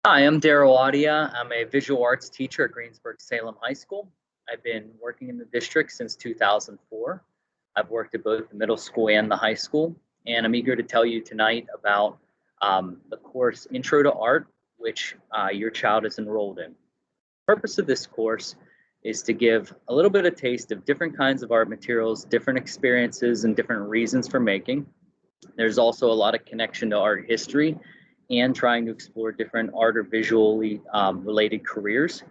Hi, I'm Daryl Audia. I'm a visual arts teacher at Greensburg-Salem High School. I've been working in the district since 2004. I've worked at both the middle school and the high school, and I'm eager to tell you tonight about the course Intro to Art, which your child is enrolled in. The purpose of this course is to give a little bit of taste of different kinds of art materials, different experiences, and different reasons for making. There's also a lot of connection to art history and trying to explore different art or visually related careers.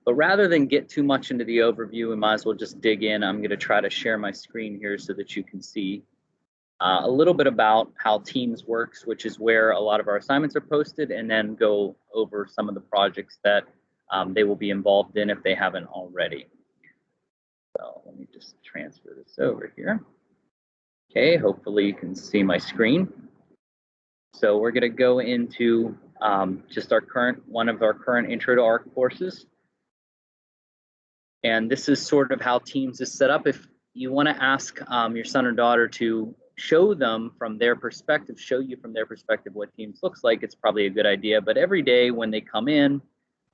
But rather than get too much into the overview, we might as well just dig in. I'm going to try to share my screen here so that you can see a little bit about how Teams works, which is where a lot of our assignments are posted, and then go over some of the projects that they will be involved in if they haven't already. So let me just transfer this over here. Okay, hopefully you can see my screen. So we're going to go into just one of our current Intro to Art courses. And this is sort of how Teams is set up. If you want to ask your son or daughter to show you from their perspective what Teams looks like, it's probably a good idea. But every day when they come in,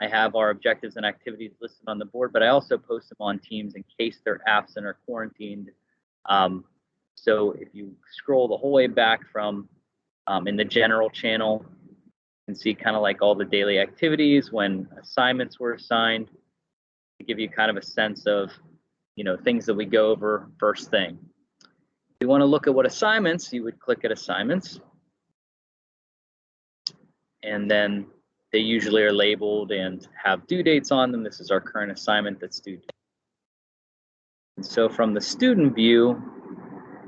I have our objectives and activities listed on the board, but I also post them on Teams in case they're absent or quarantined. So if you scroll the whole way back from in the general channel, you can see kind of like all the daily activities when assignments were assigned to give you kind of a sense of, things that we go over first thing. If you want to look at what assignments, you would click at assignments. And then they usually are labeled and have due dates on them. This is our current assignment that's due. And so from the student view,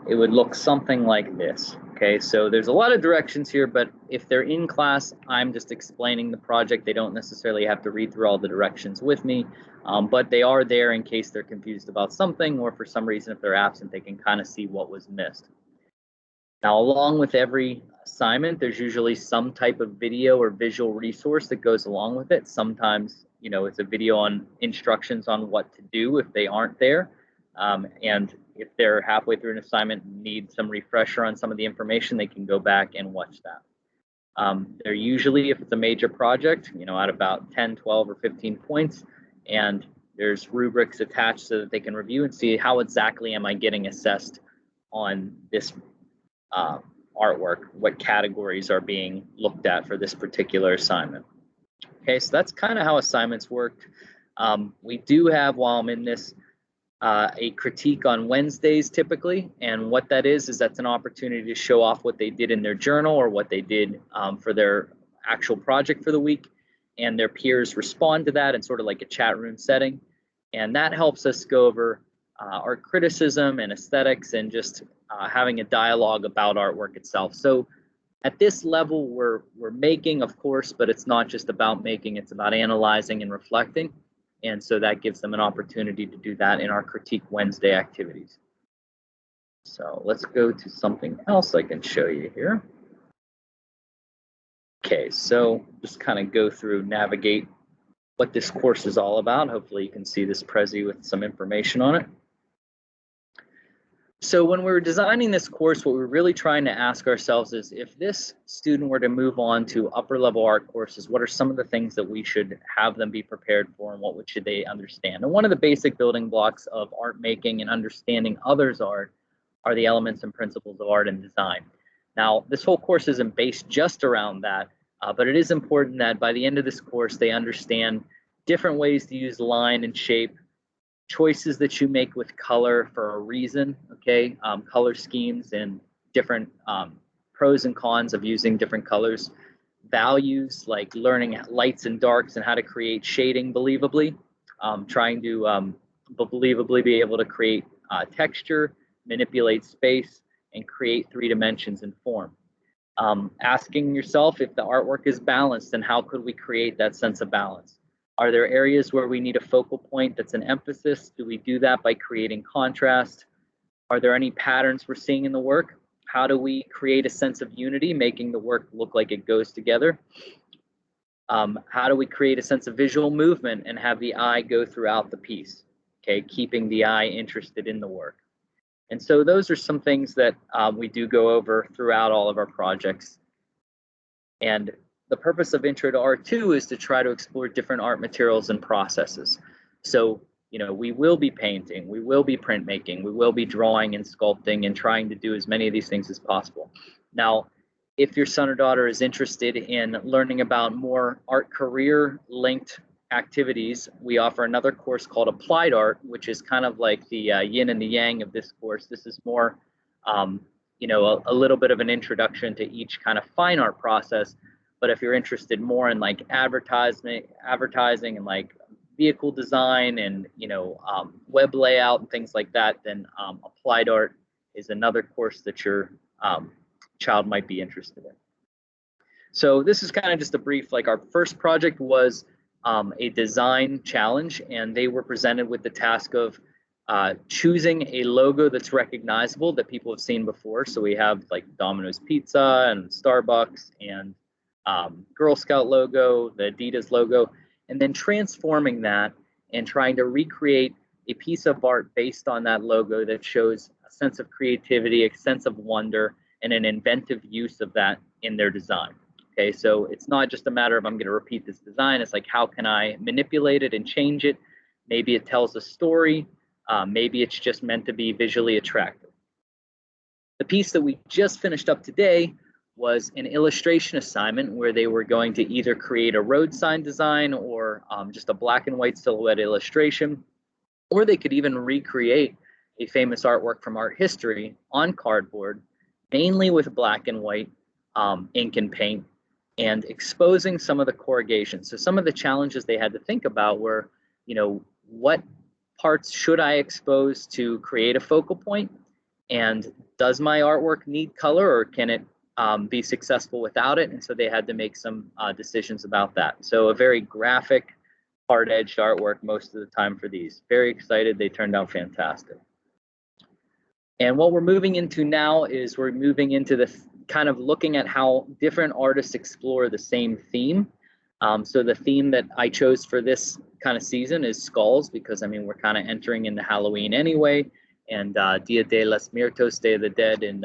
it would look something like this. Okay, so there's a lot of directions here, but if they're in class, I'm just explaining the project. They don't necessarily have to read through all the directions with me, but they are there in case they're confused about something, or for some reason, if they're absent, they can kind of see what was missed. Now, along with every assignment, there's usually some type of video or visual resource that goes along with it. Sometimes, it's a video on instructions on what to do if they aren't there. And if they're halfway through an assignment and need some refresher on some of the information, they can go back and watch that. They're usually, if it's a major project, at about 10, 12, or 15 points, and there's rubrics attached so that they can review and see how exactly am I getting assessed on this artwork, what categories are being looked at for this particular assignment. Okay, so that's kind of how assignments work. We do have, while I'm in this, a critique on Wednesdays typically, and what that is that's an opportunity to show off what they did in their journal or what they did for their actual project for the week, and their peers respond to that in sort of like a chat room setting, and that helps us go over art criticism and aesthetics and just having a dialogue about artwork itself. So at this level, we're making, of course, but it's not just about making, it's about analyzing and reflecting. And so that gives them an opportunity to do that in our Critique Wednesday activities. So let's go to something else I can show you here. Okay, so just kind of go through, navigate what this course is all about. Hopefully you can see this Prezi with some information on it. So when we were designing this course, what we're really trying to ask ourselves is, if this student were to move on to upper level art courses, what are some of the things that we should have them be prepared for, and what should they understand? And one of the basic building blocks of art making and understanding others' art are the elements and principles of art and design. Now, this whole course isn't based just around that, but it is important that by the end of this course, they understand different ways to use line and shape, choices that you make with color for a reason, okay? Color schemes and different pros and cons of using different colors. Values like learning lights and darks and how to create shading believably. Trying to believably be able to create texture, manipulate space, and create 3 dimensions and form. Asking yourself if the artwork is balanced and how could we create that sense of balance. Are there areas where we need a focal point that's an emphasis? Do we do that by creating contrast? Are there any patterns we're seeing in the work? How do we create a sense of unity, making the work look like it goes together? How do we create a sense of visual movement and have the eye go throughout the piece? Okay, keeping the eye interested in the work. And so those are some things that we do go over throughout all of our projects. And the purpose of Intro to Art 2 is to try to explore different art materials and processes. So, you know, we will be painting, we will be printmaking, we will be drawing and sculpting and trying to do as many of these things as possible. Now, if your son or daughter is interested in learning about more art career linked activities, we offer another course called Applied Art, which is kind of like the yin and the yang of this course. This is more, you know, a little bit of an introduction to each kind of fine art process. But if you're interested more in like advertising and like vehicle design and, you know, web layout and things like that, then Applied Art is another course that your child might be interested in. So this is kind of just a brief, like our first project was a design challenge, and they were presented with the task of choosing a logo that's recognizable that people have seen before. So we have like Domino's Pizza and Starbucks and Girl Scout logo, the Adidas logo, and then transforming that and trying to recreate a piece of art based on that logo that shows a sense of creativity, a sense of wonder, and an inventive use of that in their design. Okay, so it's not just a matter of I'm going to repeat this design. It's like, how can I manipulate it and change it? Maybe it tells a story. Maybe it's just meant to be visually attractive. The piece that we just finished up today was an illustration assignment where they were going to either create a road sign design or just a black and white silhouette illustration, or they could even recreate a famous artwork from art history on cardboard, mainly with black and white ink and paint, and exposing some of the corrugation. So some of the challenges they had to think about were, you know, what parts should I expose to create a focal point? And does my artwork need color, or can it be successful without it? And so they had to make some decisions about that. So a very graphic, hard-edged artwork most of the time for these. Very excited. They turned out fantastic. And what we're moving into now is we're moving into the kind of looking at how different artists explore the same theme. So the theme that I chose for this kind of season is skulls, because I mean, we're kind of entering into Halloween anyway, and Dia de los Muertos, Day of the Dead in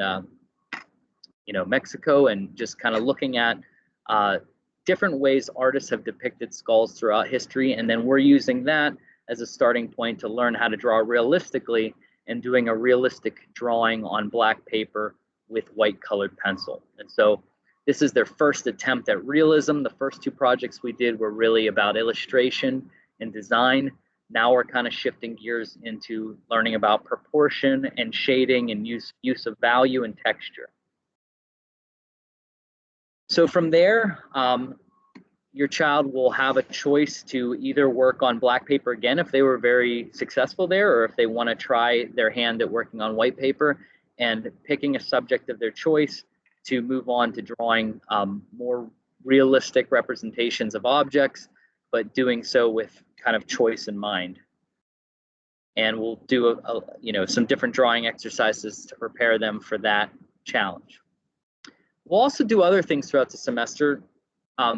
you know, Mexico, and just kind of looking at different ways artists have depicted skulls throughout history, and then we're using that as a starting point to learn how to draw realistically and doing a realistic drawing on black paper with white colored pencil. And so this is their first attempt at realism. The first two projects we did were really about illustration and design. Now we're kind of shifting gears into learning about proportion and shading and use of value and texture. So from there, your child will have a choice to either work on black paper again if they were very successful there, or if they want to try their hand at working on white paper and picking a subject of their choice to move on to drawing more realistic representations of objects, but doing so with kind of choice in mind. And we'll do you know, some different drawing exercises to prepare them for that challenge. We'll also do other things throughout the semester,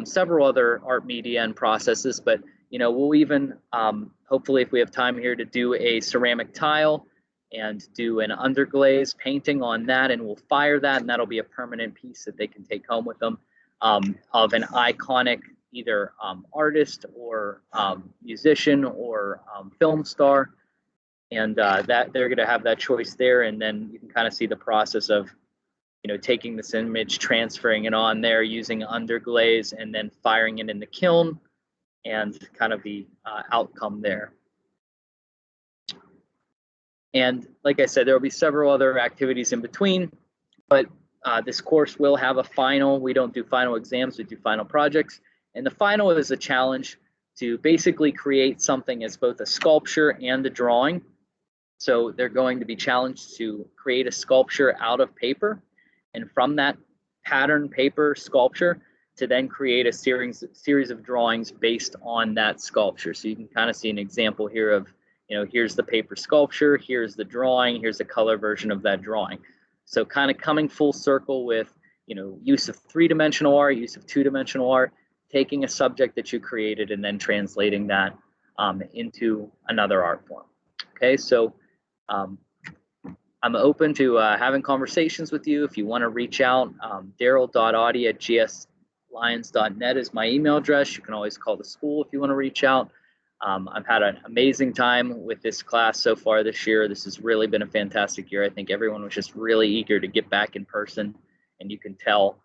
several other art media and processes, but you know, we'll even hopefully, if we have time here, to do a ceramic tile and do an underglaze painting on that, and we'll fire that, and that'll be a permanent piece that they can take home with them of an iconic either artist or musician or film star, and that they're going to have that choice there, and then you can kind of see the process of, you know, taking this image, transferring it on there, using underglaze, and then firing it in the kiln, and kind of the outcome there. And like I said, there will be several other activities in between, but this course will have a final. We don't do final exams, we do final projects. And the final is a challenge to basically create something as both a sculpture and a drawing. So they're going to be challenged to create a sculpture out of paper, and from that pattern paper sculpture to then create a series of drawings based on that sculpture. So you can kind of see an example here of, you know, here's the paper sculpture, here's the drawing, here's the color version of that drawing. So kind of coming full circle with, you know, use of three-dimensional art, use of two-dimensional art, taking a subject that you created and then translating that into another art form. Okay, so I'm open to having conversations with you. If you want to reach out, Daryl.Audi@gs lions.net is my email address. You can always call the school if you want to reach out. I've had an amazing time with this class so far this year. This has really been a fantastic year. I think everyone was just really eager to get back in person, and you can tell.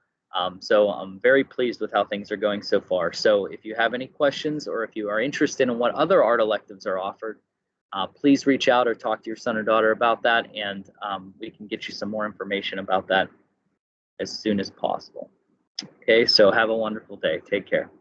So I'm very pleased with how things are going so far. So if you have any questions, or if you are interested in what other art electives are offered, please reach out or talk to your son or daughter about that, and we can get you some more information about that as soon as possible. Okay, so have a wonderful day. Take care.